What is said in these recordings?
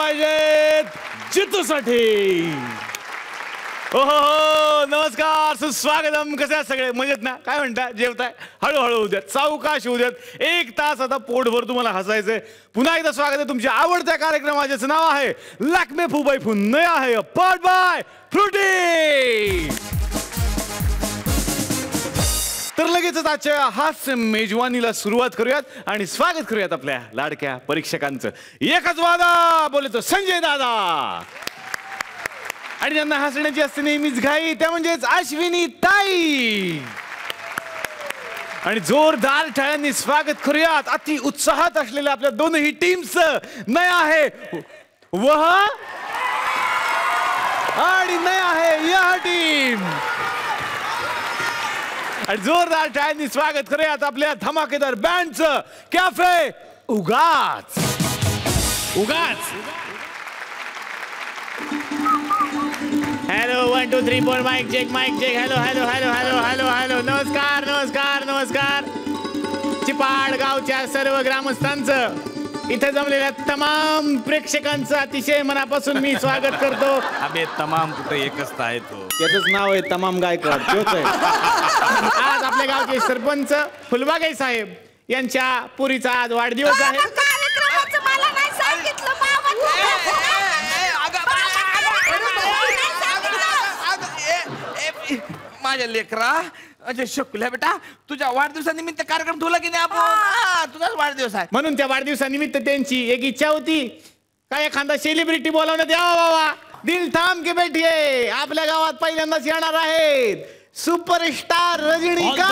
पाहिजेत जितूसाठी. हो नमस्कार, सुस्वागतम. कसे आहात सगळे? मजेत ना? काय म्हणता? जेवताय? हळूहळू होऊ द्यात, सावकाश होऊ द्यात. 1 तास आता पोटभर तुम्हाला हसायचंय. पुन्हा एकदा स्वागत आहे तुमच्या आवडत्या कार्यक्रमाचे. नाव आहे लॅक्मे फुबाई फुन. नया आहे पार्ट बाय फ्रुटी. तर लगेचच आजच्या हास्य मेजवानीला सुरुवात करूयात आणि स्वागत करूयात आपल्या लाडक्या परीक्षकांचं. एकच वादा बोले तो संजय दादा. आणि ज्यांना हसण्याची असते नेहमीच घाई, त्या म्हणजेच अश्विनी ताई. आणि जोरदार टाळ्यांनी स्वागत करूयात अति उत्साहात असलेल्या आपल्या दोनही टीम्सचं. नया आहे वह आणि नया आहे यह टीम. आणि जोरदार टाळ्यांनी स्वागत करूयात आपल्या धमाकेदार बँडचं. कॅफे उगाच. Hello 1 2 3 4 mic check. हॅलो. नमस्कार. चिपाड गावच्या सर्व ग्रामस्थांचं, इथे जमलेल्या तमाम प्रेक्षकांचं अतिशय मनापासून मी स्वागत करतो. अबे तमाम कुठे एकच आहे तो, त्याचंच नाव आहे तमाम गायकवाड. आज आपल्या गावचे सरपंच फुलबागे साहेब यांच्या पुरीचा आज वाढदिवस आहे. माझ्या लेकरा अजय शुक्ला बेटा, तुझ्या वाढदिवसानिमित्त कार्यक्रम ठेवला की नाही आपण? तुझाच वाढदिवस आहे म्हणून त्या वाढदिवसानिमित्त त्यांची एक इच्छा होती, काय एखादा सेलिब्रिटी बोलावण्यात यावा बाबा. दिल थांब के बैठिये. आपल्या गावात पहिल्यांदाच येणार आहेत सुपरस्टार रजनीकांत.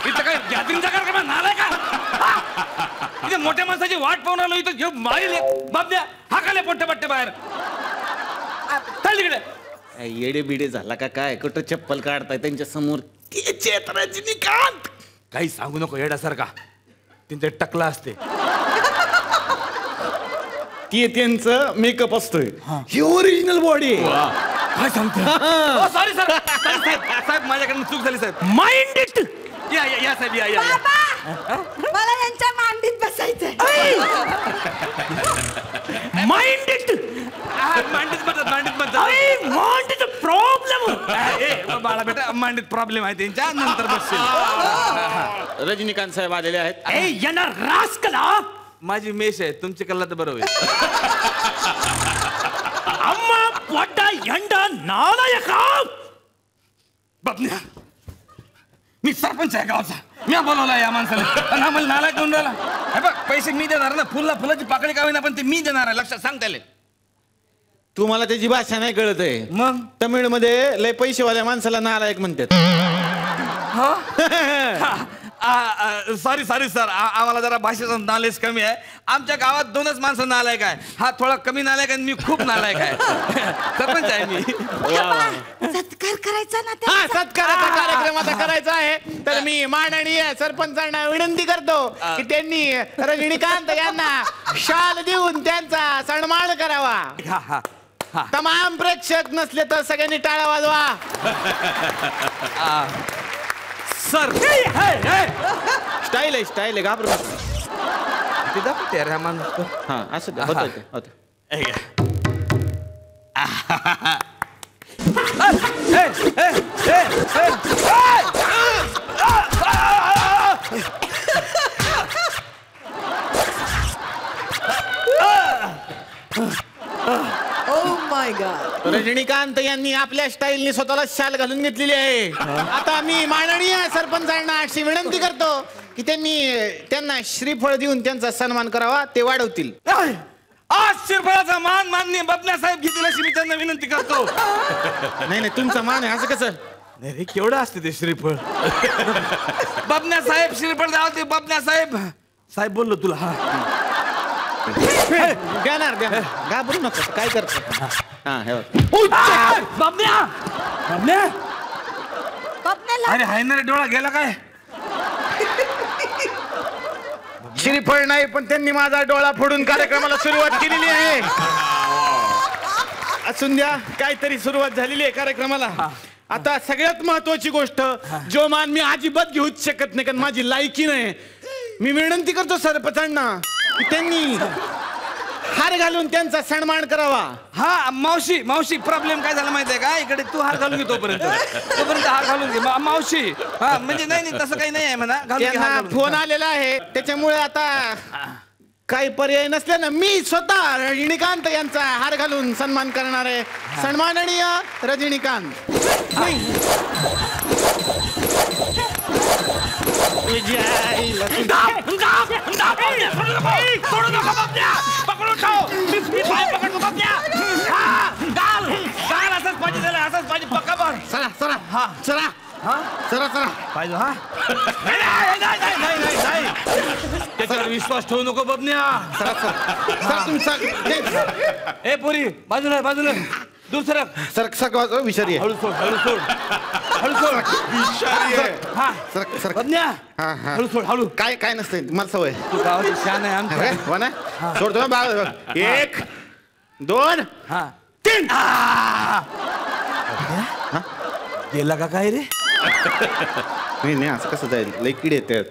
इथं काय गॅदरिंगचा कार्यक्रम नालाय का? इथे मोठ्या माणसाची वाट पाहून आलो. इथं माईल बाप द्या हाकाले पोट्टे पट्टे बाहेर. तिकडे येडे बिडे झाला का काय? कुठं चप्पल काढताय त्यांच्या समोर? रजनीकांत काही सांगू नको येड्यासारखा. तिथे टकला असते, ती त्यांचं मेकअप असतोय. ही ओरिजिनल बॉडी. काय सांगतो? Sorry sir. साहेब माझ्याकडनं चूक झाली साहेब. Mind it. या साहेब या. मला यांच्या मांडीत बसायचंय. Mind it. मांडीत प्रॉब्लेम. बाळा बेटा मांडीत प्रॉब्लेम आहे त्यांच्या, नंतर बसशील. रजनीकांत साहेब आलेले आहेत. येणार रास्कला. माझी मेष आहे, तुमची कल्ला तर बरोबर. अम्मा पोटा यंडा नालायका. बापन्या, मी सरपंच आहे गावचा. मी बोलवला या माणसाला आणि आम्हाला नालायक म्हणून राहिला. हे बघ, पैसे मी देणार ना. फुलाची पाकळी का होईना पण ते मी देणार आहे. लक्षात सांग त्याला. तुम्हाला त्याची भाषा नाही कळत आहे. मग तमिळ मध्ये लय पैसेवाल्या माणसाला नालायक म्हणतात. सॉरी सर, आम्हाला जरा भाषेचा नॉलेज कमी आहे. आमच्या गावात 2च माणसं नालायक आहे. हा थोडा कमी नालायक आहे, मी खूप नालायक आहे. सरपंच आहे मी. सत्कार करायचा ना. सत्काराचा कार्यक्रम आता करायचा आहे. तर मी माननीय सरपंचांना विनंती करतो की त्यांनी रजनीकांत यांना शाल देऊन त्यांचा सन्मान करावा. तमाम प्रेक्षक नसले तर सगळ्यांनी टाळ्या वाजवा. सर स्टाईल आहे घाबरू हा असं रजनीकांत यांनी आपल्या स्टाईलने स्वतःला शाल घालून घेतलेली आहे. आता मी माननीय सरपंचांना अशी विनंती करतो की त्यांना श्रीफळ देऊन त्यांचा सन्मान करावा. ते वाढवतील. आज श्रीफळाचा मान माननीय बबन्या साहेब घेतील अशी मी त्यांना विनंती करतो. नाही तुमचा मान आहे असं कसं? नाही रे, केवढं असते ते श्रीफळ. बबन्या साहेब श्रीफळ द्यावं. ते बबन्या साहेब बोललो तुला. हा देणार घाबरू नका. काय करतो? अरे हाय ना रे, डोळा गेला काय? श्रीफळ नाही, पण त्यांनी माझा डोळा फोडून कार्यक्रमाला सुरुवात केलेली आहे. असून द्या, काहीतरी सुरुवात झालेली आहे कार्यक्रमाला. आता सगळ्यात महत्वाची गोष्ट, जो मान मी अजिबात घेऊच शकत नाही कारण माझी लायकी नाही. मी विनंती करतो सरपंचांना की त्यांनी हार घालून त्यांचा सन्मान करावा. हा मावशी प्रॉब्लेम काय झाला माहितीये का, इकडे तू हार घालून घे तोपर्यंत हार घालून घे मावशी. हा म्हणजे नाही तसं काही नाही आहे म्हणा. त्यांना फोन आलेला आहे, त्याच्यामुळे आता काही पर्याय नसल्यानं मी स्वतः रजनीकांत यांचा हार घालून सन्मान करणार आहे. सन्माननीय रजनीकांत. त्याच्यावर विश्वास ठेवू नको बबन्या. ए पोरी बाजूला दूर सरक. विषारी हळू सोड बबन्या. हळू काय नसतंय मला सवय. तू गावाची शान आहे आमच्या. सोडतो बाग. 1 2 3. गेला का काय रे. नाही असं कसं जाईल, लई किडे येतात.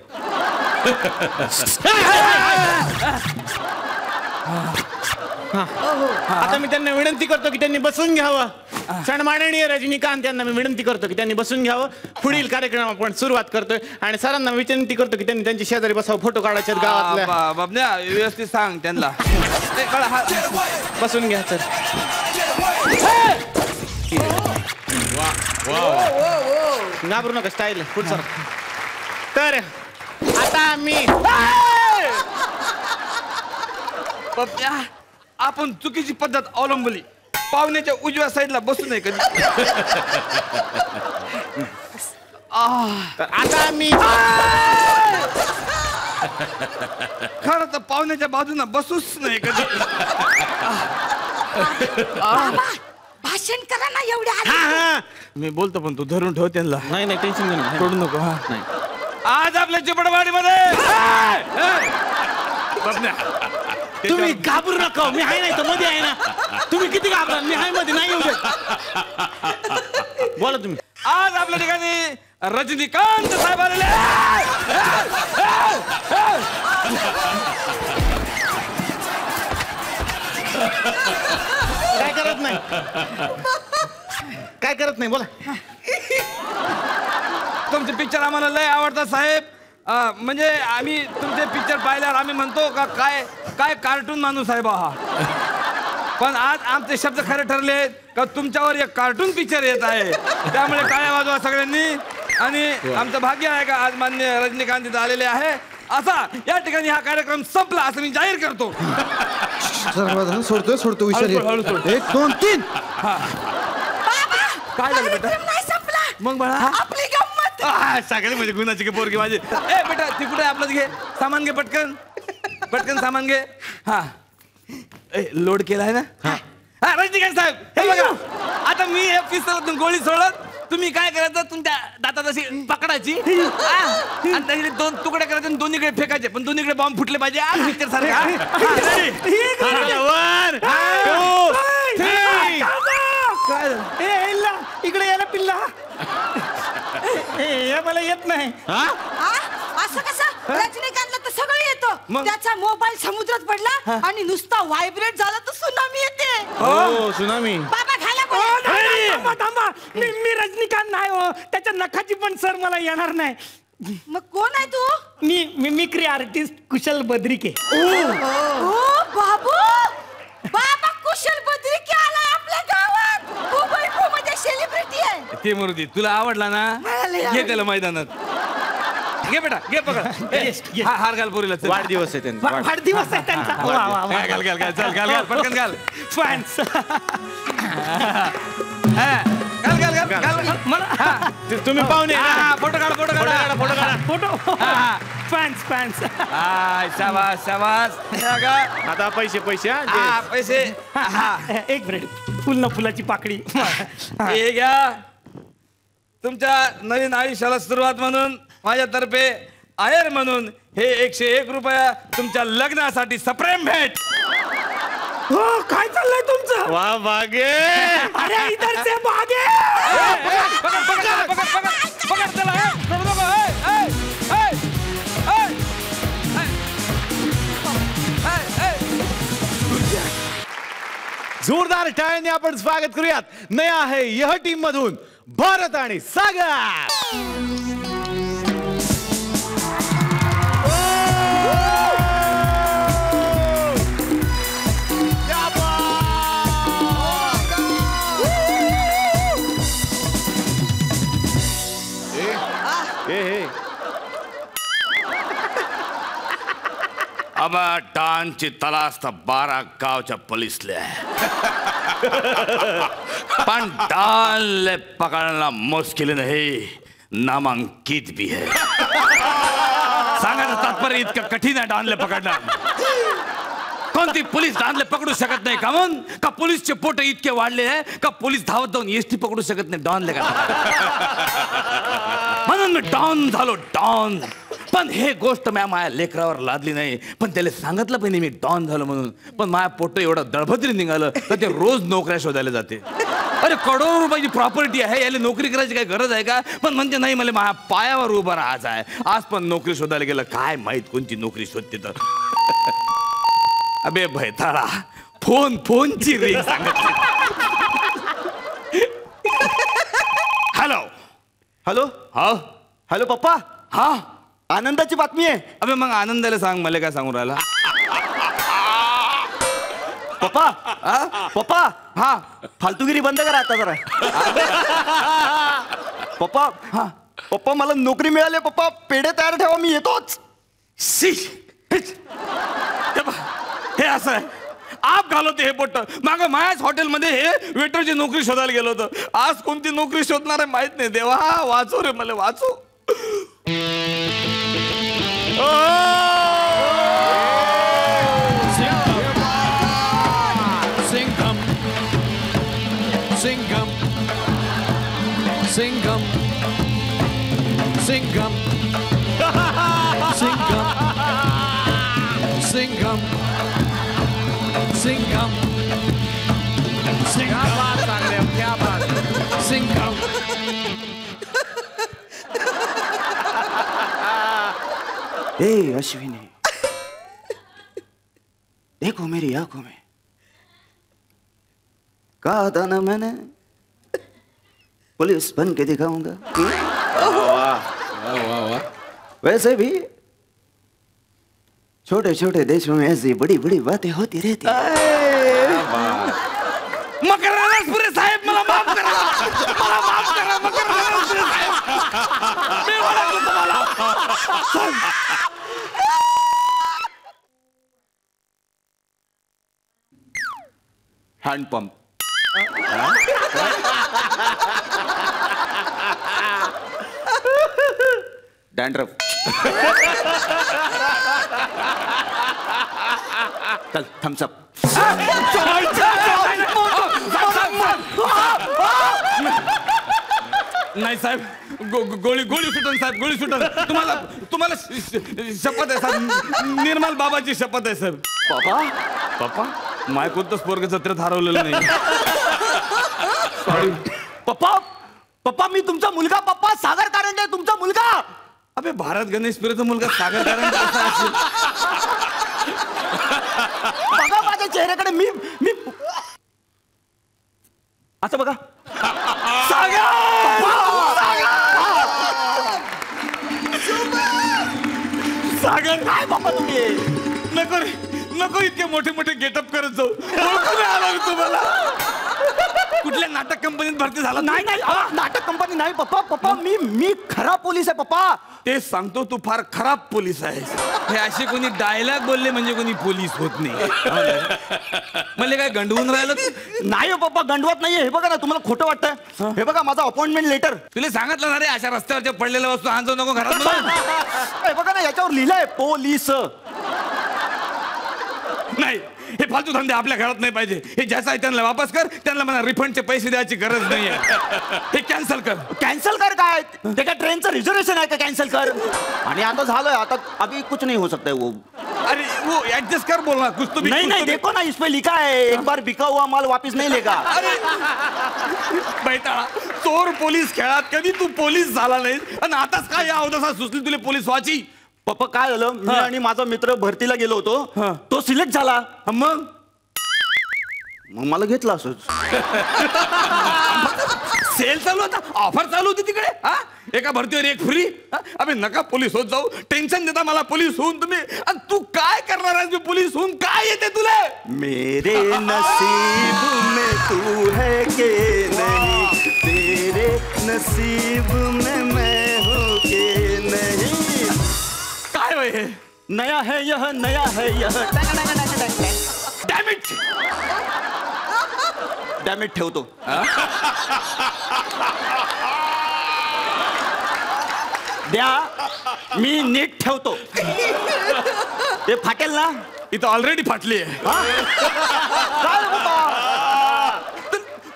आता मी त्यांना विनंती करतो की त्यांनी बसून घ्यावं. सन्माननीय रजनीकांत यांना मी विनंती करतो की त्यांनी बसून घ्यावं. पुढील कार्यक्रम आपण सुरुवात करतोय आणि सरांना विनंती करतो की त्यांनी त्यांची शेजारी बसावं, फोटो काढायचे गावातल्या. बाबन्या व्यवस्थित सांग त्यांना. बसून घ्या सर. घाबरू नका, स्टाईल पुढ सर. तर आता मी बबन्या, आपण चुकीची पद्धत अवलंबली. पाहुण्याच्या उजव्या साईडला बसू नये कधी. आता मी खरं तर पाहुण्याच्या बाजूला बसूच नाही कधी. भाषण करा ना एवढ्या. मी बोलतो पण तू धरून ठेव त्यांना. नाही टेन्शन घेऊ नका, सोडू नको. नाही. आज आपल्या चिपडवाडीमध्ये तुम्ही घाबरू नका, मी आहे नाही तर मध्ये आहे ना. तुम्ही किती घाबरा, मी आहे मध्ये, नाही येऊ देत. बोला तुम्ही. आज आपल्या ठिकाणी रजनीकांत साहेब आलेले. काय करत नाही बोला. तुमचे पिक्चर आम्हाला लय आवडतात साहेब. म्हणजे आम्ही तुमचे पिक्चर पाहिल्यावर आम्ही म्हणतो का काय कार्टून माणूस साहेब हा. पण आज आमचे शब्द खरे ठरले का तुमच्यावर एक कार्टून पिक्चर येत आहे. त्यामुळे टाळ्या वाजवा सगळ्यांनी. आणि आमचं भाग्य आहे का आज मान्य रजनीकांत इथं आलेले आहे. असा या ठिकाणी हा कार्यक्रम संपला असं मी जाहीर करतो. सोडतो विषय. 1 2 3. काय झालं बेटा. नाही संपला मग बाळा आपली गंमत. सगळे म्हणजे गुणाची पोरगी माझी. ए बेटा ती कुठे आपलं घे सामान घे पटकन सामान घे. हा लोड केलाय ना. हा रजनीकांत साहेब हे बघा. आता मी हे पिस्तलातून गोळी सोडत तुम्ही काय करायचं तुमच्या दातात अशी पकडायची आणि त्याचे 2 तुकडे करायचे आणि दोन्हीकडे फेकायचे. पण दोन्हीकडे बॉम्ब फुटले पाहिजे. पिक्चर सारखा. इकडे यायला पिल्ला. मला येत नाही. असं कसं. रजनीकांतला तर सगळं येतं. मग? त्याचा मोबाईल समुद्रात पडला आणि नुसता व्हायब्रेट झाला तर सुनामी येते. हो सुनामी. बाबा घाला. थांबा. मी रजनीकांत नाही हो. त्याच्या नखाची पण सर मला येणार नाही. मग कोण आहे तू. मी मिमिक्री आर्टिस्ट कुशल बद्रिके. ओ बाबू. बाबा कुशल बद्रिके आलाय आपल्या गावात. मुंबई मध्ये सेलिब्रिटी आहे. ते मुरुदी तुला आवडला ना. घे त्याला मैदानात. घे बेटा घे पकड. हार घाल पोरीला. वाढदिवस आहे त्यांचा. वाढदिवस आहे त्यांचा. वा वा वा. घाल चल घाल पटकन घाल. फॅन्स. तुम्ही पाहुणे. फोटो काढा. फोटो. फॅन्स. शाबास. आता पैसे पैसे. एक मिनिट. फुलाची पाकळी. हे घ्या. तुमच्या नवीन आयुष्याला सुरुवात म्हणून माझ्यातर्फे आयर म्हणून हे 101 रुपया तुमच्या लग्नासाठी सप्रेम भेट. हो काय चाललंय तुमचं? वा भागे. अरे इधर से भागे. जोरदार टाळ्यांनी आपण स्वागत करूयात नया आहे यह टीम मधून भारत आणि सागर. अब डानची तलाश तर 12 गावच्या पोलिसले पण डानले पकडना मुश्किल नहीं, नामांकित भी है. सांगायचं तात्पर्य इतकं कठीण आहे डानले पकडणं. कोणती पोलीस डानले पकडू शकत नाही का? म्हणून का पोलीसचे पोट इतके वाढले आहे का पोलीस धावत जाऊन एसटी पकडू शकत नाही डॉनले का? म्हणून मी डॉन झालो डॉन. पण हे गोष्ट माझ्या लेकरावर लादली नाही, पण त्याला सांगितलं पाहिजे मी डॉन झालो म्हणून. पण माझ्या पोट एवढं दळभद्री निघालं तर ते रोज नोकऱ्या शोधायला जाते. अरे करोडो रुपयाची प्रॉपर्टी आहे, याला नोकरी करायची काय गरज आहे का? पण म्हणजे नाही मला माझ्या पायावर उभं राहायचं आहे. आज पण नोकरी शोधायला गेलं, काय माहित कोणती नोकरी शोधते तर. अबे भैताळा, फोनची रिंग सांगितली. Hello hello. हा हॅलो पप्पा, हा आनंदाची बातमी आहे. अबे मग आनंदाला सांग, मला काय सांगू राहिला? पप्पा पप्पा हा फालतूगिरी बंद करा आता जरा. पप्पा हा पप्पा मला नोकरी मिळाली. पप्पा पेढे तयार ठेवा, मी येतोच. शी हे असं आहे, आप घालवते हे पोट. माग माझ्याच हॉटेलमध्ये हे वेटरची नोकरी शोधायला गेलो होतो. आज कोणती नोकरी शोधणार आहे माहित नाही. देवा वाचो रे मला, वाचो. Singham, Singham, Singham, Singham, Singham, Singham, Singham, Singham. ए अश्विनी, देखो मेरी आंखों में, कहा था ना मैंने पुलिस बन के दिखाऊंगा. वैसे भी छोटे छोटे देशों में ऐसी बड़ी बड़ी बातें होती रहती है. मकर राजपुरे साहेब मला माफ करा, मला माफ करा. मकर राजपुरे साहेब, मी ओळखलं तुम्हाला. हँडपंप. डॅन्ड्रफ. चल थम्सअप. नाही साहेब, गोळी सुटन साहेब, गोळी सुटन. तुम्हाला शपथ आहे साहेब, निर्मल बाबाची शपथ आहे साहेब. पप्पा माय कोणतंच पोरग जत्रेत हरवलेलं नाही. सॉरी पप्पा. पप्पा मी तुमचा मुलगा. पप्पा सागर कारंडे तुमचा मुलगा. अबे भारत गणेश पिरेचा मुलगा सागर कारंडे कसा असेल? बघा माझ्या चेहऱ्याकडे. मी आता बघा. सागर काय बाबा तुम्ही? नको रे, नको इतके मोठे मोठे गेटअप करत जाऊ. ओळखून आला तुम्हाला. कुठल्या नाटक कंपनीत भरती झाला? नाही नाही, नाटक कंपनी नाही पप्पा. पप्पा मी खरा पोलीस आहे पप्पा. तेच सांगतो, तू फार खराब पोलीस आहेस. हे असे कोणी डायलॉग बोलले म्हणजे कोणी पोलीस होत नाही. म्हणजे काय गंडवून राहिलं? नाही पप्पा, गंडवत नाहीये. हे बघा ना, तुम्हाला खोटं वाटतंय. हे बघा माझा अपॉइंटमेंट लेटर. तुला सांगितलं ना रे, अशा रस्त्यावरच्या पडलेल्या वस्तू आणू नको घरात. हे बघा ना, याच्यावर लिहिलंय पोलीस. नाही, हे फालतू धंदे आपल्या घरात नाही पाहिजे. हे ज्याचं आहे त्यांना वापस कर. त्यांना मला रिफंडचे पैसे द्यायची गरज नाहीये. हे कॅन्सल कर. कॅन्सल कर काय? ते काय ट्रेनचं रिझर्वेशन आहे का कॅन्सल कर आणि आता झालंय आता अभी कुछ नहीं हो सकता है वो अरे वो एडजस्ट कर बोलना कुछ तो भी नहीं नहीं देखो ना इसमें लिखा है एक बार बिका हुआ माल वापस नहीं लेगा अरे बैठाळा चोर पोलीस खेळात कधी तू पोलीस झाला नाही आणि आताच काय या अवदसा सुचली तुला पोलीस व्हायची पप्पा काय झालं मी आणि माझा मित्र भरतीला गेलो होतो तो सिलेक्ट झाला मग मला घेतला असंच सेल चालू होता ऑफर चालू होती तिकडे हा एका भरतीवर एक फ्री अबे नका पोलीस होत जाऊ टेन्शन देता मला पोलीस होऊन तुम्ही आणि तू काय करणार आहेस पोलीस होऊन काय येते तुला मेरे नसीब में तू है के नहीं तेरे नसीब में मैं हूँ के नहीं काय होय हे नया है यह डॅमेट ठेवतो द्या मी नीट ठेवतो ते फाटेल ना इथं ऑलरेडी फाटली आहे काय बाबा?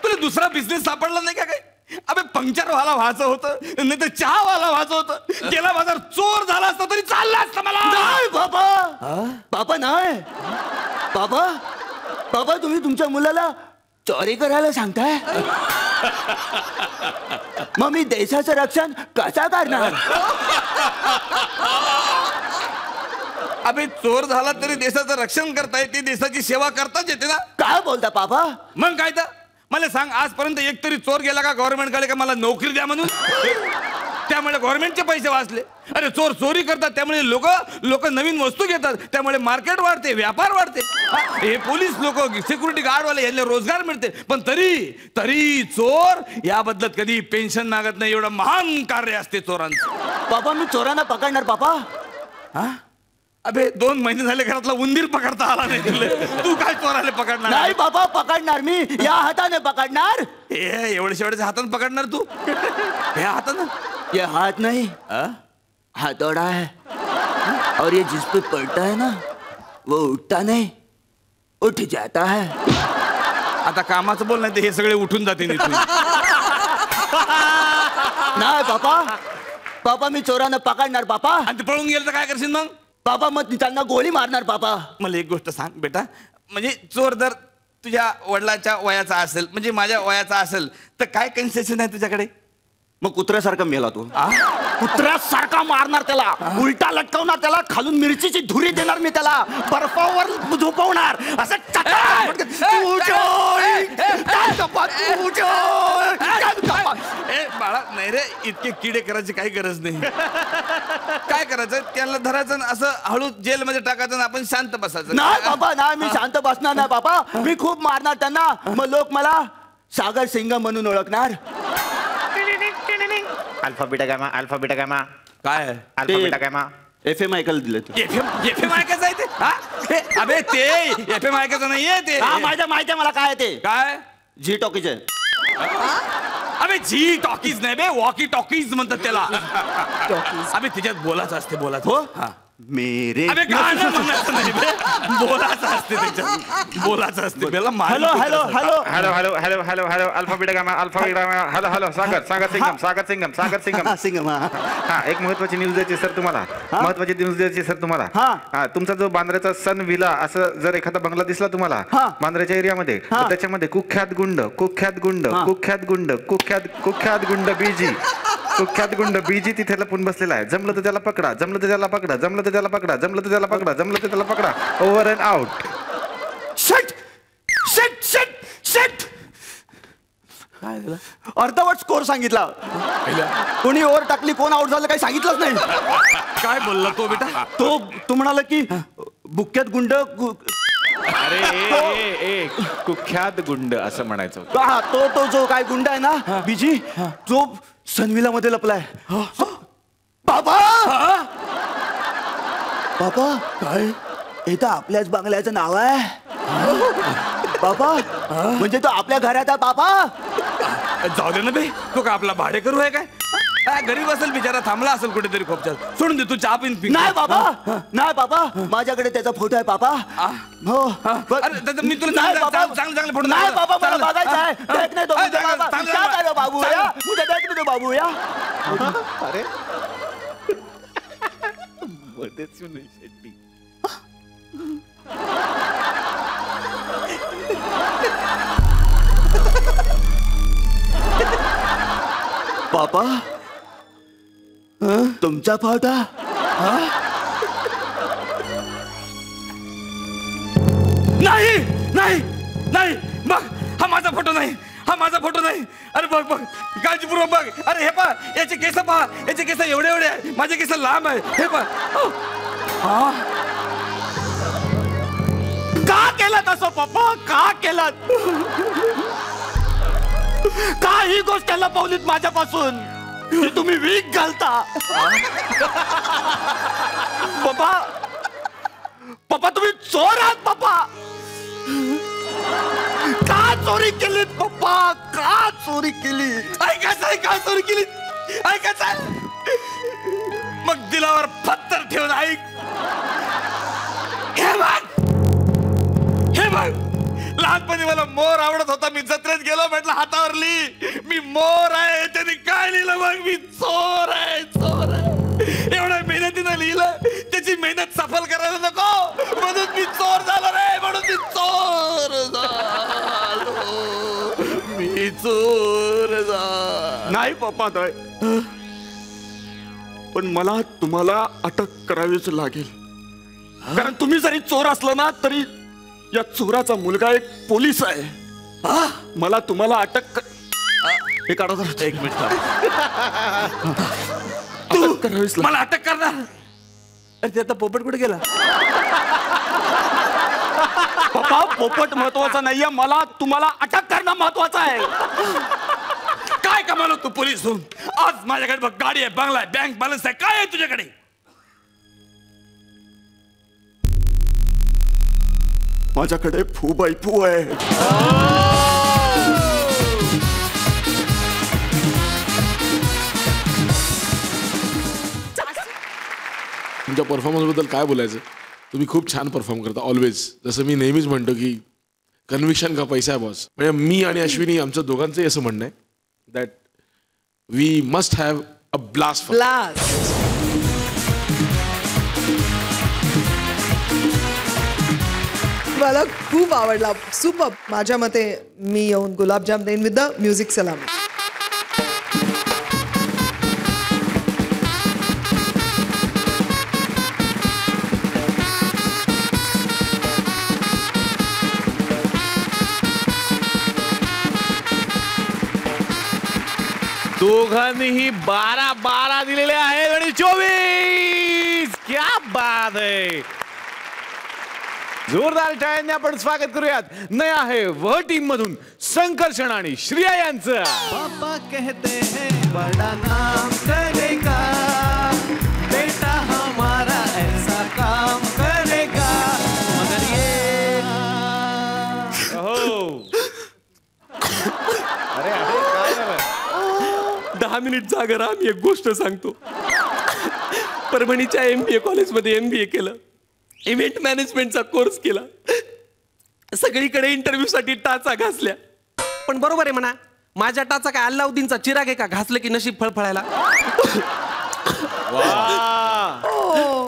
तुला दुसरा बिझनेस सापडला नाही का काही अबे पंक्चर वाला व्हायचं होतं नाही तर चहा वाला व्हायचं होतं गेला बाजार चोर झाला असता तरी चालला असता मला नाही बाबा बाबा नाही बाबा बाबा तुम्ही तुमच्या मुलाला चोरी करायला सांगताय मग मी देशाचं रक्षण कसा करणार अबे चोर झाला तरी देशाचं रक्षण करता येते देशाची सेवा करताच येते ना काय बोलता बाबा मग काय तर मला सांग आजपर्यंत एक तरी चोर गेला का गव्हर्नमेंटकडे का मला नोकरी द्या म्हणून त्यामुळे गव्हर्नमेंटचे पैसे वाचले अरे चोर चोरी करतात त्यामुळे लोक नवीन वस्तू घेतात त्यामुळे मार्केट वाढते व्यापार वाढते हे पोलीस लोक सिक्युरिटी गार्डवाले यांना रोजगार मिळते पण तरी चोर या बदलत कधी पेन्शन मागत नाही एवढं महान कार्य असते चोरांचं बाबा मी चोरांना पकडणार बाबा हा अबे 2 महिने झाले घरातला उंदीर पकडता आला नाही तुला तू काय चोराले पकडणार नाही बाबा पकडणार मी या हाताने पकडणार एवढे हाताने पकडणार तू हे हातानं ये हाथ नहीं हथौड़ा है और ये जिस पे पड़ता है ना वो उठता नहीं उठ जाता है आता कामाचं बोल नाही तर हे सगळे उठून जाते नाही बाबा मी चोरांना पकडणार बाबा आणि ते पळून गेलं तर काय करशील मग बाबा मग त्यांना गोळी मारणार बाबा मला एक गोष्ट सांग बेटा म्हणजे चोर जर तुझ्या वडिलाच्या वयाचा असेल म्हणजे माझ्या वयाचा असेल तर काय कन्सेशन आहे तुझ्याकडे मग कुत्र्यासारखा मेला तो कुत्र्यासारखा मारणार त्याला उलटा लटकवणार त्याला खालून मिरचीची धुरी देणार मी त्याला बर्फावर झोपवणार असं बाळा नाही रे इतके किडे करायची काही गरज नाही काय करायचं त्यांना धरायचं असं हळू जेलमध्ये टाकायचं आपण शांत बसायचं नाही बाबा नाही मी शांत बसणार नाही बाबा मी खूप मारणार त्यांना मग लोक मला सागर सिंग म्हणून ओळखणार अल्फा बीटा गॅमा काय अल्फा बीटा गॅमा FM ऐकायला दिलं एफएम ऐकायचं आहे ते हा? अबे ते एफएम ऐकायचं नाहीये ते माहिती मला काय ते काय जी टॉकीज आहे अबे जी टॉकीज नाही बे वॉकी टॉकीज म्हणतात त्याला अबे तिच्यात बोलायचं असते बोलायचं हो हा मेरे अबे गाणं म्हणायचं नाही बे बोलायचं असते त्याच्यात बोलायचं असते त्याला hello hello hello hello hello hello hello hello alpha beta gamma hello hello Sagar Singham Singham हा एक महत्वाची न्यूज द्यायची सर तुम्हाला हा तुमचा जो बांद्र्याचा सन विला असं जर एखादा बंगला दिसला तुम्हाला बांद्र्याच्या एरियामध्ये तर त्याच्यामध्ये कुख्यात गुंड बीजी तिथे लपून बसलेला आहे जमलं तर त्याला पकडा ओव्हर अँड आउट काय झालं अर्धवट स्कोर सांगितला कोणी ओव्हर टाकली कोण आउट झालं काही सांगितलंच नाही काय बोलला तो बेटा तो म्हणाला की बुक्क्यात गुंड अरे कुख्यात गुंड असं म्हणायचं होतं. हा तो जो काय गुंड आहे ना बीजी जो सनविला मध्ये लपलाय बाबा काय इथं आपल्याच बंगल्याचं नाव आहे बाबा म्हणजे तो आपल्या घरात आहे बाबा जाऊ दे ना बे तो का आपला भाडे करू आहे काय गरीब असेल बिचारा थांबला असेल कुठेतरी खोपच्यात सोडून दे तू चहा पिन नाही बाबा माझ्याकडे त्याचा फोटो आहे बाबा हो अरे मी तुला चांगले फोटो नाही बाबा मला बघायचा आहे बाबू या अरे मध्येच नाही शेट्टी. पापा तुमचा फावटा. नाही नाही नाही बघ, हा माझा फोटो नाही, हा माझा फोटो नाही. अरे बघ बघ, काळजीपूर्वक बघ. अरे हे पहा, याचे केस पहा, याचे केस एवढे एवढे आहे, माझे केस लांब आहे. हे पहा. का केलं तसं पप्पा, का केलं? का ही गोष्ट लपवलीत माझ्यापासून? तुम्ही वीक घालता. पप्पा पप्पा तुम्ही चोर आहात पप्पा. का चोरी केलीत पप्पा, का चोरी केली? ऐकायचं आहे का चोरी केली? ऐकायचं आहे? मग दिलावर पत्थर ठेवून ऐक. हे बघ, हे बघ, लहानपणी मला मोर आवडत होता. मी जत्रेत गेलो, म्हटलं हातावर लिही मी मोर आहे. त्याने काय लिहिलं मग, मी चोर आहे, चोर आहे. एवढ्या मेहनतीनं लिहिलं, त्याची मेहनत सफल करायला नको म्हणून मी चोर झालो रे, म्हणून मी चोर झालो, मी चोर झालो. नाही पप्पा नाही, पण मला तुम्हाला अटक करावीच लागेल. कारण तुम्ही जरी चोर असलं ना तरी या चोराचा मुलगा एक पोलीस आहे. मला तुम्हाला अटक हे काढा जरा. एक मिनिट, तू करावीच लागेल. मला अटक करणार? अरे ते आता पोपट कुठे गेला? पप्पा पोपट महत्वाचा नाहीये, मला तुम्हाला अटक करणं महत्वाचं आहे. काय कमालो तू पोलीस होऊन? आज माझ्याकडे बघ, गाडी आहे, बंगला आहे, बँक बॅलन्स आहे. काय आहे तुझ्याकडे? माझ्याकडे फू बाई फू आहे. तुमच्या परफॉर्मन्सबद्दल काय बोलायचं? तुम्ही खूप छान परफॉर्म करता ऑलवेज. जसं मी नेहमीच म्हणतो की कन्व्हिक्शन का पैसा आहे बॉस. म्हणजे मी आणि अश्विनी आमचं दोघांचंही असं म्हणणं आहे that we must have a blast. मला खूप आवडला, सुपर. माझ्या मते मी येऊन गुलाबजाम देईन विथ द म्युझिक सलामी. दोघांनीही 12-12 दिलेले आहेत आणि 24. क्या बात आहे. जोरदार टाळ्यांनी आपण स्वागत करूयात नया है वह टीम मधून संकर्षण आणि श्रिया यांचं. पापा कहते हैं बड़ा नाम करेगा, बेटा हमारा ऐसा काम करेगा, मगर ये हो. अरे अरे काय झालं? 10 मिनिट जागा राहा, मी एक गोष्ट सांगतो. परभणीच्या MBA कॉलेजमध्ये MBA केलं, इव्हेंट मॅनेजमेंटचा कोर्स केला, सगळीकडे इंटरव्ह्यू साठी टाचा घासल्या. पण बरोबर आहे म्हणा, माझ्या टाचा काय अल्लाउद्दीनचा चिराग आहे का, घासलं की नशीब फळफळायला.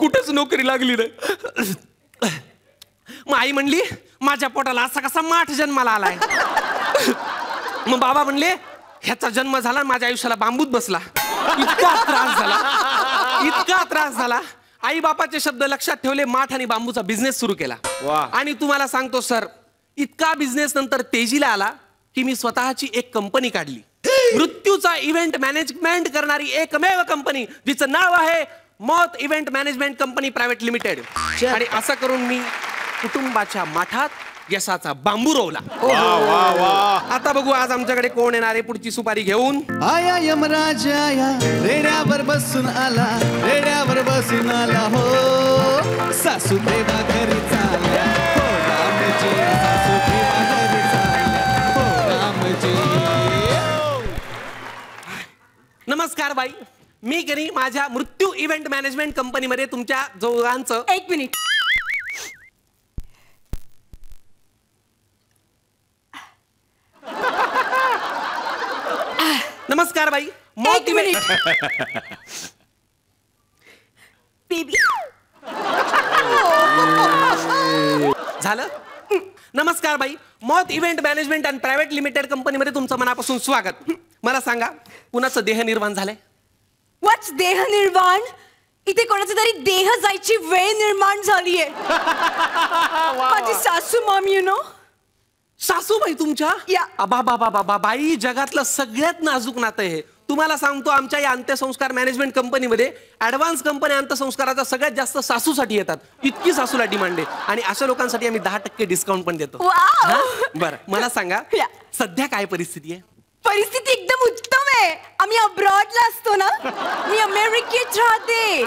कुठंच नोकरी लागली नाही. मग आई म्हणली माझ्या पोटाला असा कसा माठ जन्माला आलाय. मग बाबा म्हणले ह्याचा जन्म झाला, माझ्या आयुष्याला बांबूत बसला. इतका त्रास झाला, इतका त्रास झाला. आई बापाचे शब्द लक्षात ठेवले, माठ आणि बांबूचा बिझनेस सुरू केला. आणि तुम्हाला सांगतो सर, इतका बिझनेस नंतर तेजीला आला की मी स्वतःची एक कंपनी काढली, मृत्यूचा इव्हेंट मॅनेजमेंट करणारी एकमेव कंपनी, जिचं नाव आहे मौत event management company private limited. आणि असं करून मी कुटुंबाच्या माठात यशाचा बांबू रोवला. आता बघू आज आमच्याकडे कोण येणार आहे पुढची सुपारी घेऊन. आया यमराज आया, रेड्यावर बसून आला, रेड्यावर बसून आला हो. सासू प्रेमा घरी चालल्या, हो रामजी, सासू प्रेमा घरी चालल्या, हो रामजी. नमस्कार बाई, मी करी माझ्या मृत्यू इव्हेंट मॅनेजमेंट कंपनीमध्ये तुमच्या दोघांचं. एक मिनिट. नमस्कार नमस्कार बाई. एक मिनिट बेबी. झालं. नमस्कार बाई. Moth event management and private limited कंपनीमध्ये तुमचं मनापासून स्वागत. मला सांगा कुणाचं देह निर्माण झालंय? व्हॉट्स देह निर्माण? इथे कोणाचा तरी देह जायची वेळ निर्माण झालीये. माझी सासू मॉम यू नो. सासूबाई तुमच्या? या. बाबा बाबा बाई जगातलं सगळ्यात नाजूक नातं आहे. तुम्हाला सांगतो आमच्या या अंत्यसंस्कार मॅनेजमेंट कंपनीमध्ये ऍडव्हान्स कंपनी अंत्यसंस्काराचा सगळ्यात जास्त सासूसाठी येतात. इतकी सासूला डिमांड आहे आणि अशा लोकांसाठी आम्ही 10% डिस्काउंट पण देतो. बरं मला सांगा सध्या काय परिस्थिती आहे? परिस्थिती एकदम उत्तम आहे. आम्ही अब्रॉडला असतो ना. मी अमेरिकेत राहते.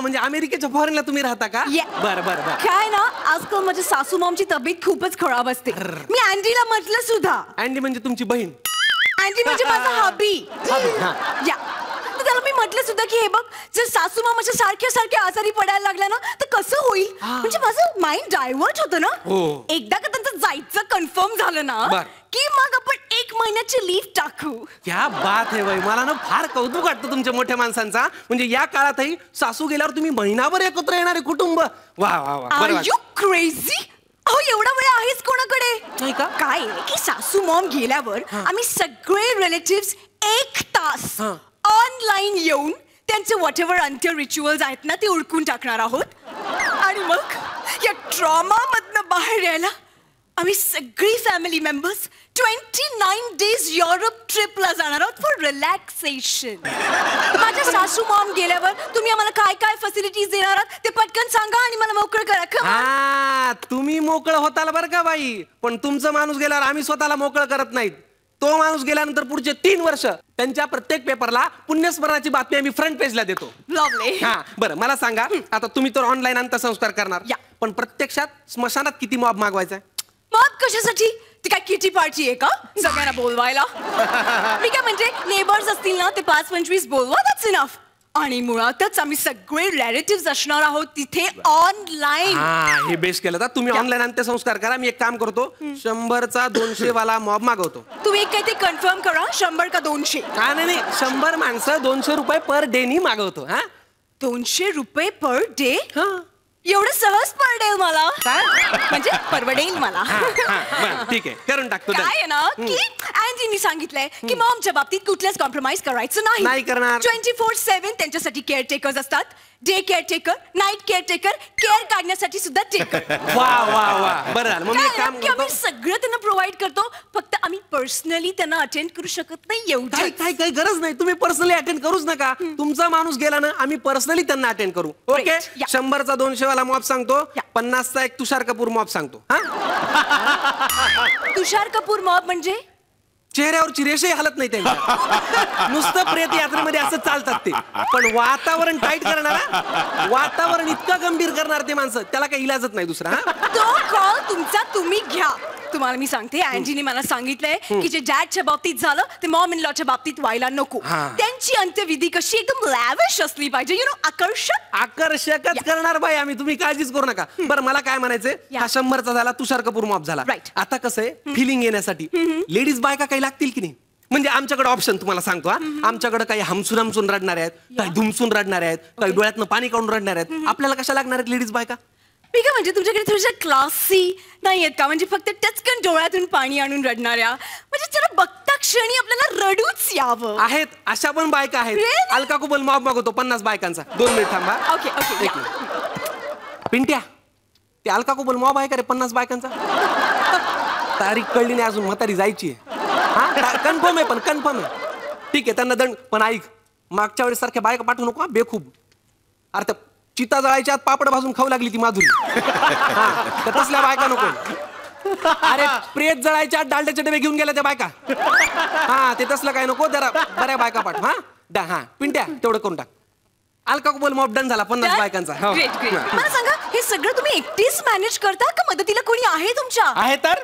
म्हणजे अमेरिकेच्या फॉरेनला तुम्ही राहता का? बरं बरं बरं. काय ना आजकाल माझ्या सासू मॉमची तब्येत खूपच खराब असते. मी अँडीला म्हटलं सुद्धा. अँडी म्हणजे तुमची बहीण? अँडी म्हणजे माझा हबी. या तर त्याला मी म्हटलं सुद्धा की हे बघ जर सासू मामाच्या सारख्या आजारी पडायला लागला ना तर कसं होईल. म्हणजे माझं माइंड डायव्हर्ट होतं ना. एकदा का त्यांचं जायचं कन्फर्म झालं ना की मग आपण 1 महिन्याची लीव्ह टाकू. क्या बात आहे बाई. मला ना फार कौतुक वाटतं तुमच्या मोठ्या माणसांचा. म्हणजे या काळातही सासू गेल्यावर तुम्ही महिनाभर एकत्र येणारे कुटुंब. वा वा वा. Are you crazy? अहो एवढा वेळ आहेच कोणाकडे? नाही का? काय की सासू मॉम गेल्यावर आम्ही सगळे रिलेटिव्स 1 तास ऑनलाईन येऊन त्यांचे व्हॉट एव्हर अंत्य रिच्युअल्स आहेत ना ते उडकून टाकणार आहोत. आणि मग या ट्रॉमा मधनं बाहेर यायला आम्ही सगळी फॅमिली मेंबर्स 29 डेज युरोप ट्रिपला जाणार आहोत फॉर रिलॅक्सेशन. माझ्या सासू मॉम गेल्यावर तुम्ही आम्हाला काय काय फॅसिलिटीज देणार आहात ते पटकन सांगा आणि मला मोकळं करा. तुम्ही मोकळं होताल बरं का बाई. पण तुमचं माणूस गेल्यावर आम्ही स्वतःला मोकळं करत नाहीत. तो माणूस गेल्यानंतर पुढचे 3 वर्ष त्यांच्या प्रत्येक पेपरला पुण्यस्मरणाची बातमी आम्ही फ्रंट पेजला देतो. बरं मला सांगा आता तुम्ही तर ऑनलाईन अंत्यसंस्कार करणार पण प्रत्यक्षात स्मशानात किती मॉब मागवायचा? मॉब कशासाठी? ती काय किटी पार्टी आहे का सगळ्यांना बोलवायला? मी काय म्हणजे नेबर्स असतील ना ते 5-25 बोलवा. That's enough. आणि मुळातच आम्ही सगळे रिलेटिव्स असणार आहोत तिथे ऑनलाईन. हे बेस्ट केलं. तुम्ही ऑनलाईन अंत्यसंस्कार करा. मी एक काम करतो 100चा 200 वाला मॉब मागवतो. तुम्ही एक काही ते कन्फर्म करा 100 का 200? नाही 100 माणसं 200 रुपये पर डे नी मागवतो. 200 रुपये पर डे? एवढं सहज परवडेल मला? काय म्हणजे परवडेल मला? ठीक आहे करून टाकतो. काय आहे ना की अँडीनी सांगितलंय की मॉमच्या बाबतीत कुठल्याच कॉम्प्रोमाइज करायचं नाही करणार. 24/7 त्यांच्यासाठी केअरटेकर्स असतात. Day caretaker, night caretaker, care काढण्यासाठी सुद्धा टेकर. वा वा वा. बरं मग एक काम करतो. आम्ही सगळं त्यांना प्रोव्हाइड करतो. फक्त आम्ही पर्सनली त्यांना अटेंड करू शकत नाही एवढं. काही गरज नाही. तुम्ही पर्सनली अटेंड करूच नका. तुमचा माणूस गेला ना आम्ही पर्सनली त्यांना अटेंड करू. ओके 100चा 200 वाला मॉब सांगतो. 50चा एक तुषार कपूर मॉब सांगतो. तुषार कपूर मॉब म्हणजे? चेहऱ्यावरची रेषही हलत नाही त्यांच्या. नुसतं प्रेत यात्रेमध्ये असं चालतात ते. पण वातावरण टाईट करणारा वातावरण इतकं गंभीर करणार ते माणसं त्याला काही इलाजच नाही दुसरा. तो कॉल तुमचा तुम्ही घ्या. तुम्हाला मी सांगते अँजीनी मला सांगितलंय की जे डॅडच्या बाबतीत झालं ते मॉम इन लॉच्या बाबतीत व्हायला नको. त्यांची अंत्यविधी कशी एकदम लॅविश असली पाहिजे. यु नो आकर्षकच करणार बाई आम्ही. तुम्ही काळजीच करू नका. बरं मला काय म्हणायचंय हा 100चा झाला तुषार कपूर मॉब झाला. आता कसं आहे फिलिंग येण्यासाठी लेडीज बायका काही लागतील की नाही? म्हणजे आमच्याकडे ऑप्शन तुम्हाला सांगतो. आमच्याकडे काही हमसून रडणारे आहेत, काही धुमसून रडणारे आहेत, काही डोळ्यातनं पाणी काढून रडणारे आहेत. आपल्याला कशा लागणार आहेत लेडीज बायका? मी काय म्हणजे तुमच्याकडे थोड्याशा क्लासी नाही आहेत का? म्हणजे फक्त टचकन डोळ्यातून पाणी आणून रडणाऱ्या. म्हणजे जरा बघता क्षणी आपल्याला रडूच यावं. आहेत अशा पण बायका आहेत. अलका कुबल मॉब मागवतो 50 बायकांचा. 2 मिनिट थांबा. ओके पिंट्या ते अलका कुबल मॉब आहे का रे 50 बायकांचा? तारीख कळली नाही अजून म्हातारी जायची आहे. कन्फर्म आहे पण कन्फर्म आहे. ठीक आहे त्यांना दंड. पण ऐक मागच्या वेळेस सारख्या बायका पाठवू नको बेखूब. अरे चिता जळायच्या आत पापड भाजून खाऊ लागली ती माधुरी. तसल्या बायका नको. अरे प्रेत जळायच्या आत डालड्याचे डबे घेऊन गेल्या त्या बायका. ते तसलं काय नको. जरा बऱ्या बायका पाठव. पिंट्या तेवढं करून टाक. अलका कुबल मॉब डन झाला 50 बायकांचा. मला सांगा हे सगळं तुम्ही एकटीच मॅनेज करता का मदतीला कोणी आहे तुमच्या? आहे तर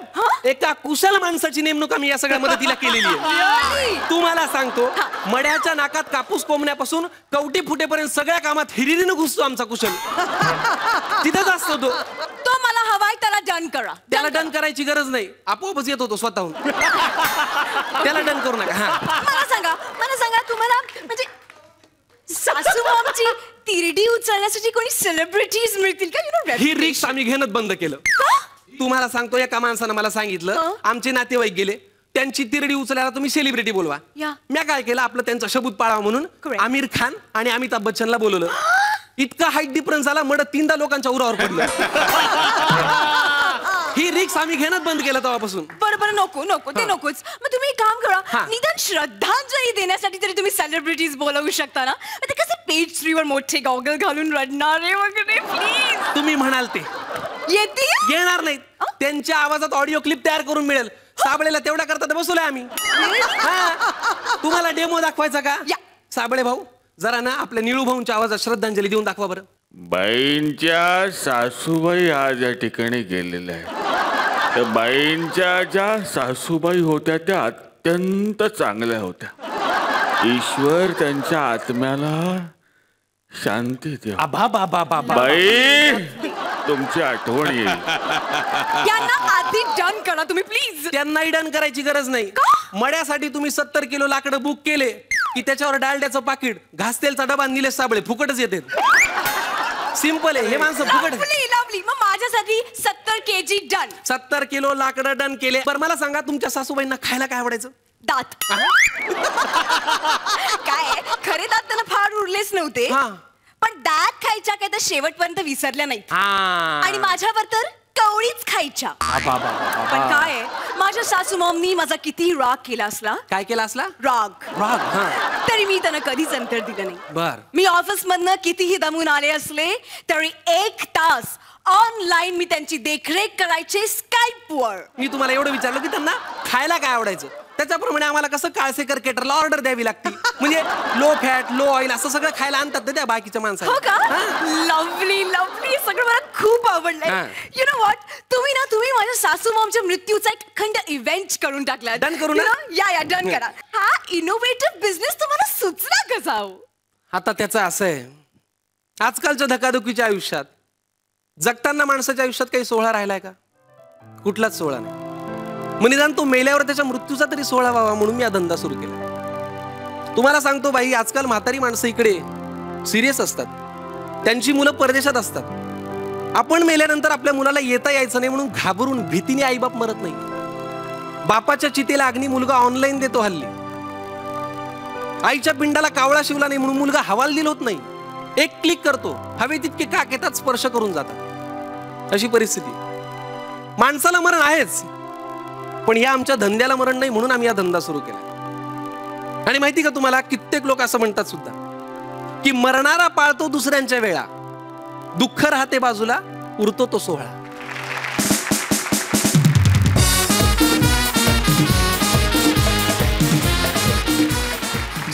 एका कुशल माणसाची नेमणूक आम्ही या सगळ्या मदतीला केलेली आहे. तुम्हाला सांगतो मड्याच्या नाकात कापूस कोंबण्यापासून कवटी फुटेपर्यंत सगळ्या कामात हिरिरीनं घुसतो आमचा कुशल. तिथेच असतो तो. मला हवाय त्याला डन करा. त्याला डन करायची गरज नाही, आपोआपच येत होतो स्वतःहून. त्याला डन करू नका. हा मला सांगा तुम्हाला म्हणजे सासू मॉमची तिरडी उचलण्यासाठी कोणी सेलिब्रिटीज मिळतील का? ही रिक्स आम्ही घेणं बंद केलं. तुम्हाला सांगतो, एका माणसानं मला सांगितलं आमचे नातेवाईक गेले, त्यांची तिरडी उचलायला तुम्ही सेलिब्रिटी बोलवा. मी काय केलं, आपलं त्यांचा शबूत पाळावा म्हणून आमिर खान आणि अमिताभ बच्चनला बोलवलं. इतका हाईट डिफरन्स झाला, मड 3दा लोकांच्या उरावर पडलं. ही रिक्स आम्ही घेणं बंद केलं तेव्हापासून. बरोबर, नको ते नकोच. मग तुम्ही एक काम करा, निदान श्रद्धांजली देण्यासाठी तरी तुम्ही सेलिब्रिटीज बोलवू शकता ना. ते कसे पेज 3 वर मोठे गॉगल घालून रडणारे वगैरे. प्लीज तुम्ही म्हणाल ते येतील, येणार नाहीत. त्यांच्या आवाजात ऑडिओ क्लिप तयार करून मिळेल. साबळेला तेवढा करता बसवलंय आम्ही. तुम्हाला डेमो दाखवायचा का? साबळे भाऊ जरा ना आपल्या निळू भाऊंच्या आवाजात श्रद्धांजली देऊन दाखवा बरं. बाईंच्या सासूबाई आज या ठिकाणी गेलेल्या आहेत. त्या बाईंच्या ज्या सासूबाई होत्या त्या अत्यंत चांगल्या होत्या. ईश्वर त्यांच्या आत्म्याला शांती द्या. बाई तुमची आठवण येईल. त्यांना आधी डन करा तुम्ही प्लीज. त्यांनाही डन करायची गरज नाही. मड्यासाठी तुम्ही 70 किलो लाकडं बुक केले की त्याच्यावर डालड्याचं पाकिट, घासतेलचा डबा, निलेश साबळे फुकटच येते. सिंपल आहे, हे माणसं फुकट. लवली. मग माझ्यासाठी 70 kg डन. 70 किलो लाकडं डन केले. बरं मला सांगा, तुमच्या सासूबाईंना खायला काय आवडायचं? दात. काय खरे दात त्यांना फार उरलेच नव्हते, पण दात खायच्या काय तर शेवटपर्यंत विसरल्या नाहीत. आणि माझ्यावर तर कवळीच खायच्या. पण काय माझ्या सासू मॉमनी माझा किती राग केला असला. काय केला असला? राग. तरी मी त्यांना कधीच अंतर दिलं नाही. बर. मी ऑफिस मधनं कितीही दमून आले असले तरी 1 तास ऑनलाईन मी त्यांची देखरेख करायचे स्काईपवर. मी तुम्हाला एवढं विचारलं की त्यांना खायला काय आवडायचं, त्याच्याप्रमाणे आम्हाला कसं काळसेकर केटरला ऑर्डर द्यावी लागते. म्हणजे लो फॅट लो ऑइल असं सगळं खायला आणतात त्या बाकीच्या माणसाला. हो का? लवली सगळं मला खूप आवडलंय. यु नो व्हॉट, तुम्ही माझ्या सासू मॉमच्या मृत्यूचा एक खंड इव्हेंट करून टाकला. डन करू ना? या डन करा. हा इनोव्हेटिव्ह बिझनेस तुम्हाला सुचला कसा? आता त्याचं असं आहे, आजकालच्या धकाधकीच्या आयुष्यात जगताना माणसाच्या आयुष्यात काही सोहळा राहिलाय का? कुठलाच सोहळा नाही. मग निदान तो मेल्यावर त्याच्या मृत्यूचा तरी सोहळा व्हावा म्हणून मी हा धंदा सुरू केला. तुम्हाला सांगतो बाई, आजकाल म्हातारी माणसं इकडे सिरियस असतात, त्यांची मुलं परदेशात असतात. आपण मेल्यानंतर आपल्या मुलाला येता यायचं नाही म्हणून घाबरून भीतीने आईबाप मरत नाही. बापाच्या चितेला अग्नी मुलगा ऑनलाईन देतो हल्ली. आईच्या पिंडाला कावळा शिवला नाही म्हणून मुलगा हवालदिल होत नाही. एक क्लिक करतो, हवे तितके काक येतात, स्पर्श करून जातात. अशी परिस्थिती. माणसाला मरण आहेच, पण या आमच्या धंद्याला मरण नाही म्हणून आम्ही हा धंदा सुरू केला. आणि माहिती का तुम्हाला, कित्येक लोक असं म्हणतात सुद्धा की मरणारा पाळतो दुसऱ्यांच्या वेळा, दुःख राहते बाजूला, उरतो तो सोहळा.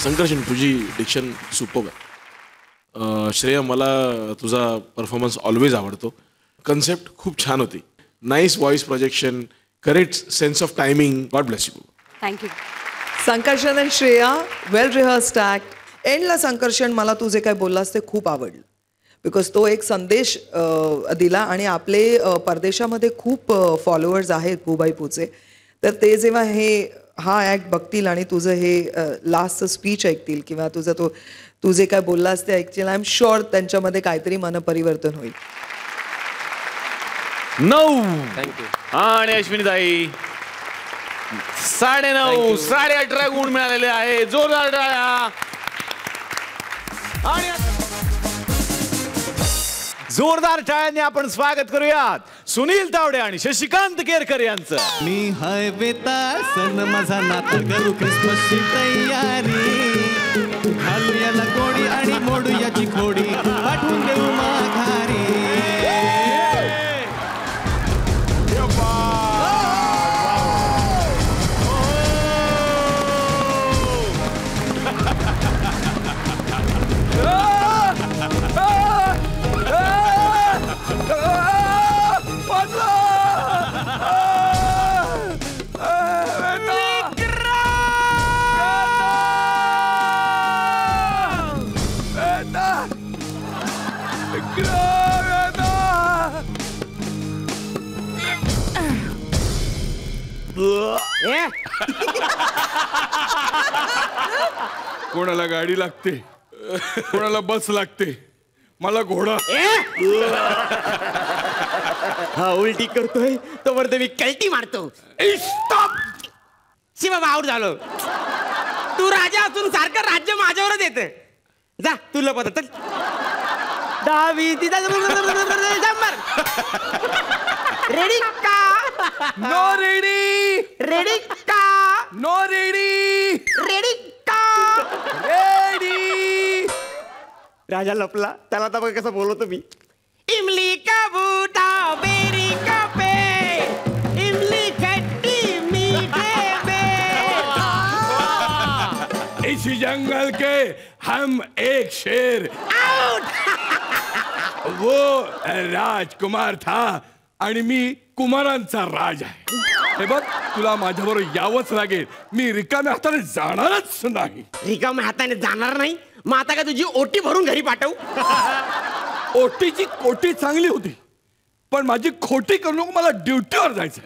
संकर्षण, तुझी डिक्शन सुपर्ब आहे. श्रेया, मला तुझा परफॉर्मन्स ऑलवेज आवडतो. कन्सेप्ट खूप छान होती. Nice voice projection, correct sense of timing. God bless you. Thank you. Sankarshan आणि श्रेया, वेल रिहर्स्ड ॲक्ट. एंडला संकर्षण, मला तू जे काय बोललास ते खूप आवडलं. बिकॉज तो एक संदेश दिला. आणि आपले परदेशामध्ये खूप फॉलोअर्स आहेत भूबाई पूचे. तर ते जेव्हा हा ॲक्ट बघतील आणि तुझं हे लास्टचं स्पीच ऐकतील किंवा तू जे काय बोललास ते ऐकतील, आय एम शुअर त्यांच्यामध्ये काहीतरी मनपरिवर्तन होईल. 9. थँक्यू. आणि अश्विनीताई 9.5 18.5 गुण मिळालेले आहे. जोरदार टाळ्या. आणि जोरदार टाळ्यांनी आपण स्वागत करूयात सुनील तावडे आणि शशिकांत केरकर यांचं. मी हाय बेताळ, सण माझा नाता, करू ख्रिसमसची तयारी, घालूया ना गोडी आणि मोडूयाची खोडी, पाठवून देऊ माघारी. कोणाला गाडी लागते, कोणाला बस लागते, मला घोडा. हा उलटी करतोय तोवर मी कल्टी मारतो. शिवा आऊट झालो. तू राजा असून सारखं राज्य माझ्यावरच येतं. जा तू लपत चल. डावी तिचा रेडी का? No ready. रेडी का? No ready. रेडी का? रेडी. राजा लपला. त्याला आता बघ कसं बोलवतो मी. इमली का बूटा बेरी का पेड़, इमली खट्टी मीठे में. इस जंगल के हम एक शेर. वो राजकुमार था आणि मी कुमारांचा राज आहे. हे बघ तुला माझ्याबरोबर यावंच लागेल. मी रिकाम्या हाताने जाणारच नाही. रिकाम्या हाताने जाणार नाही. मग आता का तुझी ओटी भरून घरी पाठवू? ओटीची कोटी चांगली होती पण माझी खोटी करू नको. मला ड्युटीवर जायचं.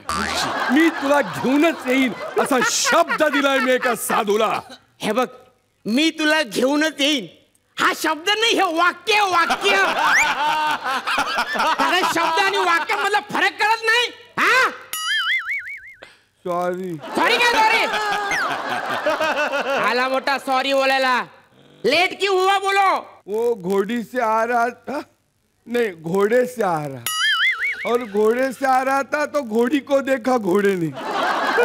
मी तुला घेऊनच येईन असा शब्द दिलाय मी एका साधूला. हे बघ मी तुला घेऊनच येईन हा शब्द नाही, हे वाक्य. वाक्य शब्द आणि वाक्यामधला फरक कळत नाही. हा सॉरी. सॉरी काय सॉरी? आला मोठा सॉरी बोलायला. लेट क्यों हुआ बोलो? वो घोड़ी से आ रहा था, नहीं घोड़े से आ रहा, और घोड़े से आ रहा था तो घोड़ी को देखा घोड़े ने,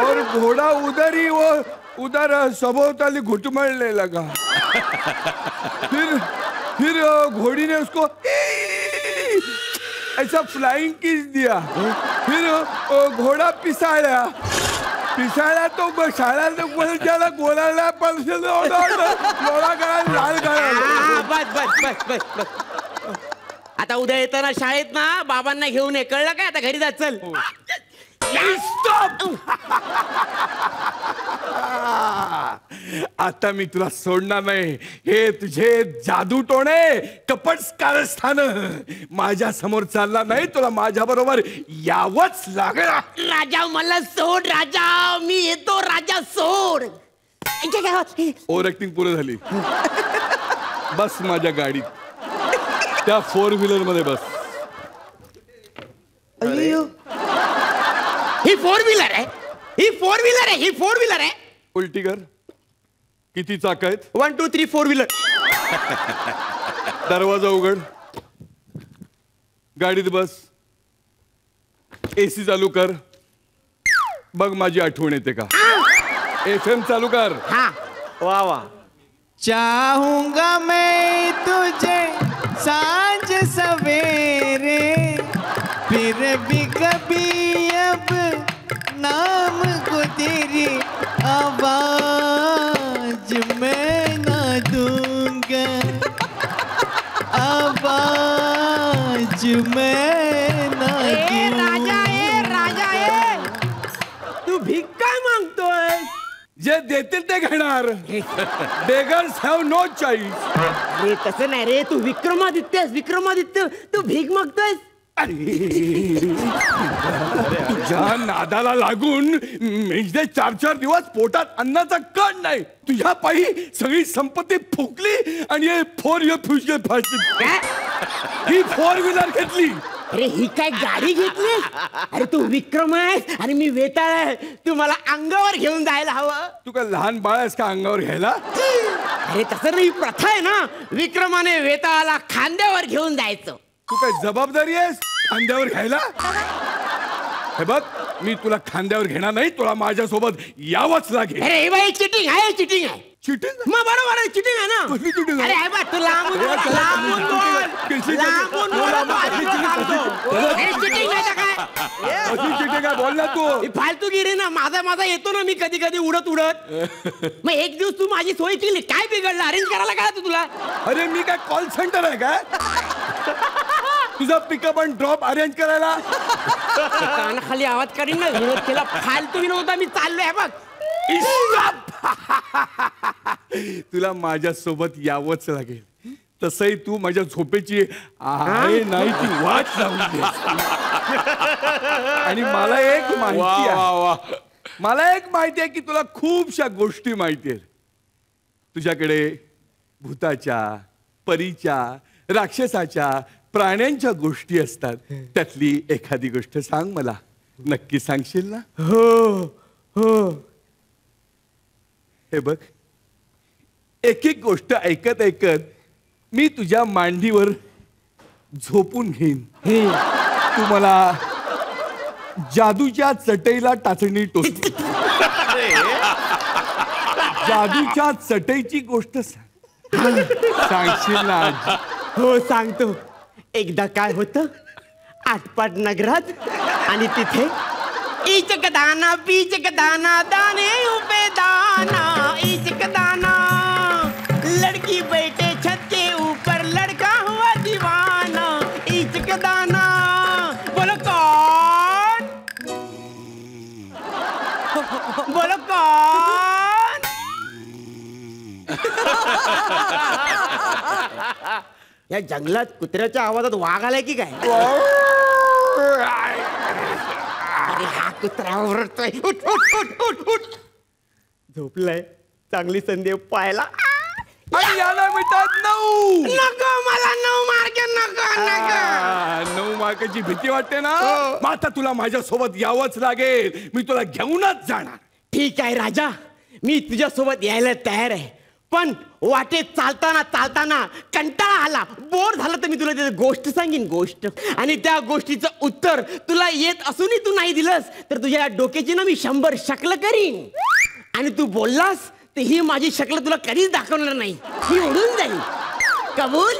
और घोड़ा उधर ही वो उधर सभोवताली घुटमड़ने लगा. फिर घोड़ी ने उसको ऐसा फ्लाइंग किस दिया. फिर घोड़ा पिसाड़ा तो बसाड़ा तो ज्यादा गोळाला पण लोळा करा लाल करा. बस बस बस बस बस. आता उद्या येताना शाळेत ना बाबांना घेऊन ये. कळलं काय? आता घरी जा चल. आता मी तुला सोडणार नाही. हे तुझे जादू टोणे कपट कारस्थान माझ्या समोर चालणार नाही. तुला माझ्या बरोबर यावंच लागेल. राजा मला सोड. राजा मी येतो. राजा सोड. ओव्हर ऍक्टिंग पूर्ण झाली. बस माझ्या गाडीत, त्या 4 व्हीलर मध्ये बस. ही 4 व्हीलर आहे. ही 4 व्हीलर आहे. ही 4 व्हीलर आहे. उलटी कर. किती चाक आहेत? 1 2 3 4 व्हीलर. दरवाजा उघड. गाडीत बस. एसी चालू कर. बघ माझी आठवण येते का. FM चालू कर. हा वा वा. चाहूंगा मैं तुझे सांझ सवेरे, फिर भी कभी अब नाम को तेरी आवाज मैं ना दूंगा, आवाज मैं ना दूंगा. राजा तू भीक काय मागतोय? जे देतील ते घेणार. Beggars have no choice. अरे तसं नाही रे. तू विक्रमादित्य. तू भीक मागतोयस. तुझ्या नादाला लागून मेजदे 4-4 दिवस पोटात अन्नाचा कण नाही. तुझ्या पायी सगळी संपत्ती फुकली आणि हे 4 इयर फ्युजल फास्ट. ही 4 व्हीलर घेतली. अरे ही काय गाडी घेतली? अरे तू विक्रम आहेस आणि मी वेताळ आहे. तू मला अंगावर घेऊन जायला हवं. तू काय लहान बाळ आहेस का अंगावर घ्यायला? अरे तसं नाही. प्रथा आहे ना. विक्रमाने वेताळाला खांद्यावर घेऊन जायचं. तू काय जबाबदारी आहेस खांद्यावर घ्यायला? हे बघ मी तुला खांद्यावर घेणार नाही. तुला माझ्यासोबत यावंच लागेल. अरे बाई चिटिंग आहे. चिटिंग आहे. चिटिंग? मग बरोबर आहे. चिटिंग आहे ना. कसली चिटिंग आहे? अरे आहे बा. तू लांबून बोल. चिटिंग नाही का काय? कशी चिटिंग आहे बोल ना तू. फालतूगिरी ना. माझा येतो ना मी कधी कधी उडत. मग एक दिवस तू माझी सोय केली. काय बिघडलं? अरेंज करायला काय तू तुला? अरे मी काय कॉल सेंटर आहे काय? तुझा पिकअप आणि ड्रॉप अरेंज करायला? कानाखाली आवाज काढीन ना. विरोध केला. फालतू विनोद. मी चाललोय बघ. तुला माझ्या सोबत यावंच लागेल. तसही तू माझ्या झोपेची आहे नाही ती वाट लावली. आणि मला एक माहिती आहे. मला एक माहिती आहे की तुला खूपशा गोष्टी माहिती आहेत. तुझ्याकडे भूताच्या, परीच्या, राक्षसाच्या, प्राण्यांच्या गोष्टी असतात. त्यातली एखादी गोष्ट सांग मला. नक्की सांगशील ना? हो हो. हे बघ, एक एक गोष्ट ऐकत ऐकत मी तुझ्या मांडीवर झोपून घेईन. तू मला जादूच्या चटईला टाचणी टोचली. जादूच्या चटईची गोष्ट सांगशील ना? हो सांगतो. एकदा काय होतं, आटपाट नगरात, आणि तिथे इचक दाना बीचक दाना दाने उबे दाना इचक दाना, लड़की बैठे छत के ऊपर लड़का हुआ दीवाना. इचक दाना, बोलो कौन, बोलो कौन. या जंगलात कुत्र्याच्या आवाजात वाघ आलाय की काय? अरे हा कुत्रा ओरडतोय. उठ उठ उठ उठ उठ. झोपलाय. चांगली संधी पाहायला. आणि याला म्हणतात 9. नको मला 9 मार्क नको नको. 9 मार्काची भीती वाटते ना? मग आता तुला माझ्या सोबत यावंच लागेल. मी तुला घेऊनच जाणार. ठीक आहे राजा, मी तुझ्या सोबत यायला तयार आहे. पण वाटेत चालताना चालताना कंटाळा आला, बोर झालं, तर मी तुला त्याची गोष्ट सांगेन. गोष्ट, आणि त्या गोष्टीचं उत्तर तुला येत असूनही तू नाही दिलंस तर तुझ्या डोक्याची ना मी 100 शकलं करीन. आणि तू बोललास तर ही माझी शकल तुला कधीच दाखवणार नाही. ही उडून जाईल. कबूल?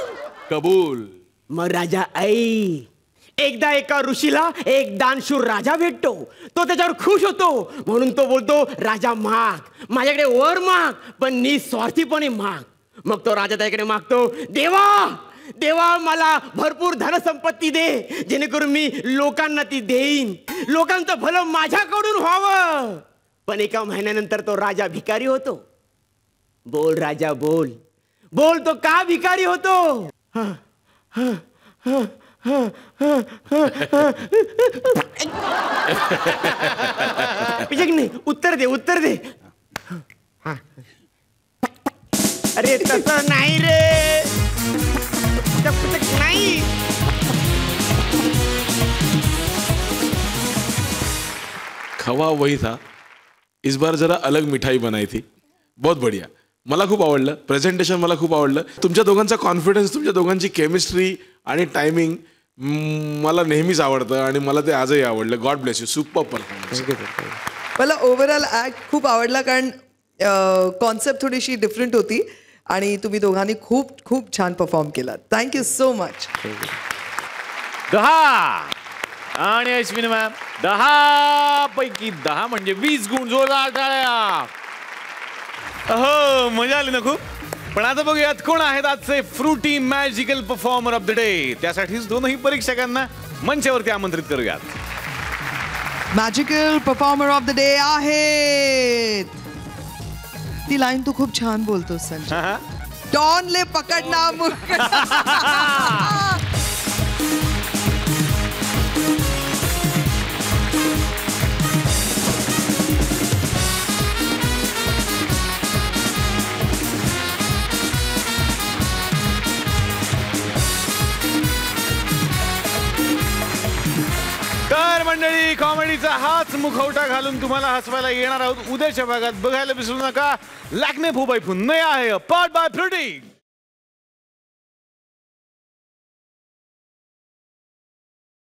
कबूल. मग राजा ऐ, एकदा एका ऋषीला एक दानशूर राजा भेटतो. तो त्याच्यावर खुश होतो, म्हणून तो बोलतो, राजा माग, माझ्याकडे वर माग, पण निस्वार्थीपणे माग. मग तो राजा त्याच्याकडे मागतो, देवा देवा मला भरपूर धनसंपत्ती दे, जेणेकरून मी लोकांना ती देईन, लोकांचं भलं माझ्याकडून व्हावं. पण एका महिन्यानंतर तो राजा भिकारी होतो. बोल राजा बोल, बोल तो का भिकारी होतो? नाही, उत्तर दे उत्तर दे. अरे तसं नाही रे, नाही. खवा वही था, इस बार जरा अलग मिठाई बनाई थी. बहुत बढ़िया. मला खूप आवडलं प्रेझेंटेशन, मला खूप आवडलं. तुमच्या दोघांचा कॉन्फिडन्स, तुमच्या दोघांची केमिस्ट्री आणि टायमिंग मला नेहमीच आवडतं आणि मला ते आजही आवडलं. God bless you. Super performance. मला ओव्हरऑल ॲक्ट खूप आवडला, कारण कॉन्सेप्ट थोडीशी डिफरंट होती आणि तुम्ही दोघांनी खूप खूप छान परफॉर्म केला. Thank you so much. 10 आणि अश्विनी मॅम 10 पैकी 10 म्हणजे 20 गुण. जोरदार टाळ्या. हो, मजा आली ना खूप. पण आता बघूयात कोण आहेत आजचे Frooti magical performer of the day. त्यासाठीच दोनही परीक्षकांना मंचावरती आमंत्रित करूयात. Magical performer of the day आहेत, ती लाईन तू खूप छान बोलतोस संजय. डॉनले पकडना मूर्ख. तर मंडळी, कॉमेडीचा हाच मुखवटा घालून तुम्हाला हसवायला येणार आहोत उद्याच्या भागात. बघायला विसरू नका. लॅक्मे फुबाई फुन्नया आहे, पार्ट बाय फ्रुटी.